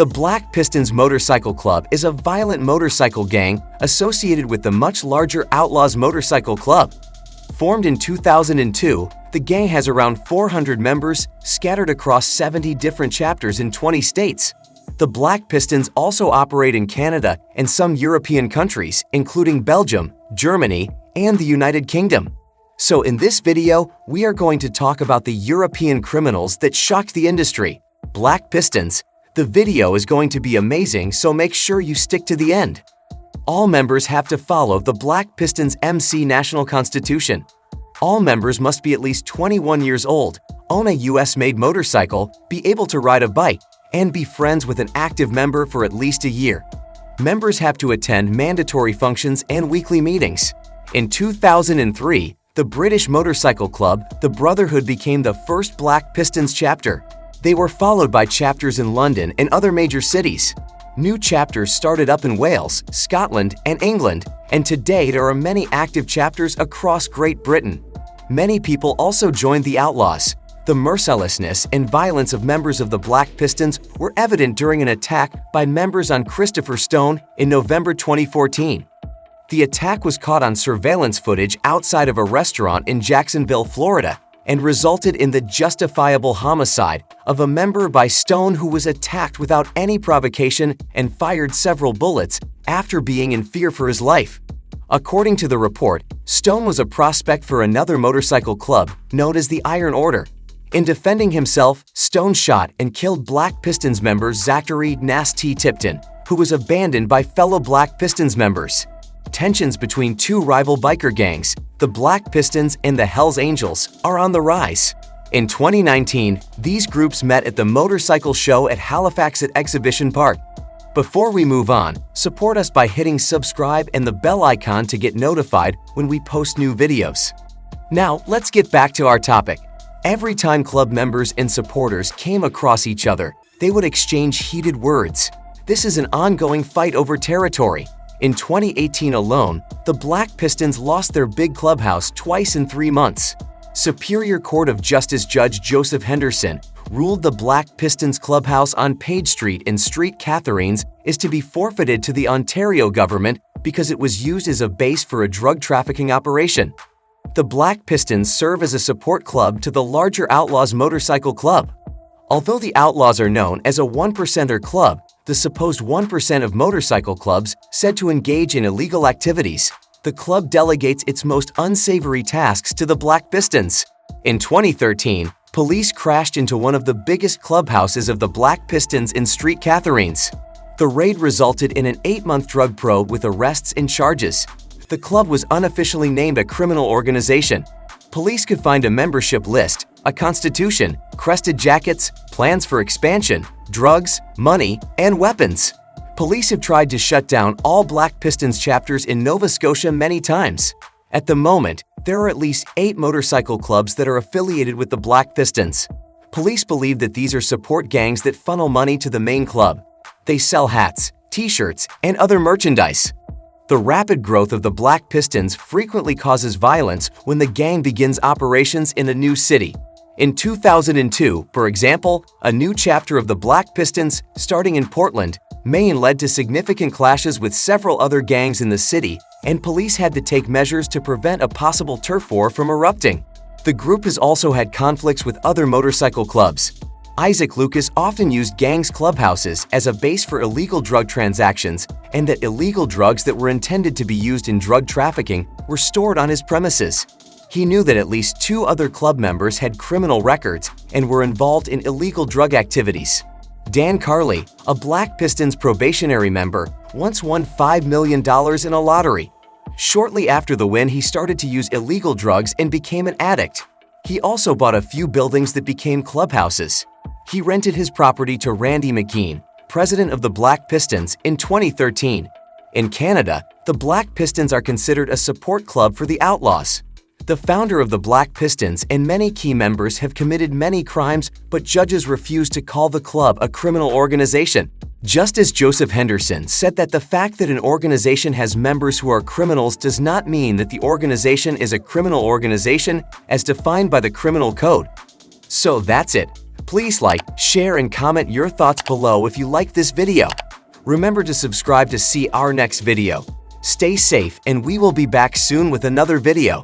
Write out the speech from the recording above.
The Black Pistons Motorcycle Club is a violent motorcycle gang associated with the much larger Outlaws Motorcycle Club. Formed in 2002, the gang has around 400 members scattered across 70 different chapters in 20 states. The Black Pistons also operate in Canada and some European countries, including Belgium, Germany, and the United Kingdom. So in this video, we are going to talk about the European criminals that shocked the industry, Black Pistons. The video is going to be amazing, so make sure you stick to the end. All members have to follow the Black Pistons MC National Constitution. All members must be at least 21 years old, own a US-made motorcycle, be able to ride a bike, and be friends with an active member for at least a year. Members have to attend mandatory functions and weekly meetings. In 2003, the British Motorcycle Club, the Brotherhood, became the first Black Pistons chapter. They were followed by chapters in London and other major cities. New chapters started up in Wales, Scotland, and England, and today there are many active chapters across Great Britain. Many people also joined the Outlaws. The mercilessness and violence of members of the Black Pistons were evident during an attack by members on Christopher Stone in November 2014. The attack was caught on surveillance footage outside of a restaurant in Jacksonville, Florida, and resulted in the justifiable homicide of a member by Stone, who was attacked without any provocation and fired several bullets after being in fear for his life. According to the report, Stone was a prospect for another motorcycle club known as the Iron Order. In defending himself, Stone shot and killed Black Pistons member Zachary Nasty Tipton, who was abandoned by fellow Black Pistons members. Tensions between two rival biker gangs, the Black Pistons and the Hells Angels, are on the rise. In 2019, these groups met at the motorcycle show at Halifax at Exhibition Park. Before we move on, support us by hitting subscribe and the bell icon to get notified when we post new videos. Now, let's get back to our topic. Every time club members and supporters came across each other, they would exchange heated words. This is an ongoing fight over territory. In 2018 alone, the Black Pistons lost their big clubhouse twice in 3 months. Superior Court of Justice Judge Joseph Henderson ruled the Black Pistons clubhouse on Page Street in Street Catharines is to be forfeited to the Ontario government because it was used as a base for a drug trafficking operation. The Black Pistons serve as a support club to the larger Outlaws Motorcycle Club. Although the Outlaws are known as a 1%er club, the supposed 1% of motorcycle clubs said to engage in illegal activities, the club delegates its most unsavory tasks to the Black Pistons. In 2013, police crashed into one of the biggest clubhouses of the Black Pistons in Street Catharines. The raid resulted in an 8-month drug probe with arrests and charges. The club was unofficially named a criminal organization. Police could find a membership list, a constitution, crested jackets, plans for expansion, drugs, money, and weapons. Police have tried to shut down all Black Pistons chapters in Nova Scotia many times. At the moment, there are at least 8 motorcycle clubs that are affiliated with the Black Pistons. Police believe that these are support gangs that funnel money to the main club. They sell hats, t-shirts, and other merchandise. The rapid growth of the Black Pistons frequently causes violence when the gang begins operations in a new city. In 2002, for example, a new chapter of the Black Pistons, starting in Portland, Maine, led to significant clashes with several other gangs in the city, and police had to take measures to prevent a possible turf war from erupting. The group has also had conflicts with other motorcycle clubs. Isaac Lucas often used gangs' clubhouses as a base for illegal drug transactions, and that illegal drugs that were intended to be used in drug trafficking were stored on his premises. He knew that at least 2 other club members had criminal records and were involved in illegal drug activities. Dan Carley, a Black Pistons probationary member, once won $5 million in a lottery. Shortly after the win, he started to use illegal drugs and became an addict. He also bought a few buildings that became clubhouses. He rented his property to Randy McKean, president of the Black Pistons, in 2013. In Canada, the Black Pistons are considered a support club for the Outlaws. The founder of the Black Pistons and many key members have committed many crimes, but judges refuse to call the club a criminal organization. Justice Joseph Henderson said that the fact that an organization has members who are criminals does not mean that the organization is a criminal organization as defined by the criminal code. So that's it. Please like, share, and comment your thoughts below if you like this video. Remember to subscribe to see our next video. Stay safe, and we will be back soon with another video.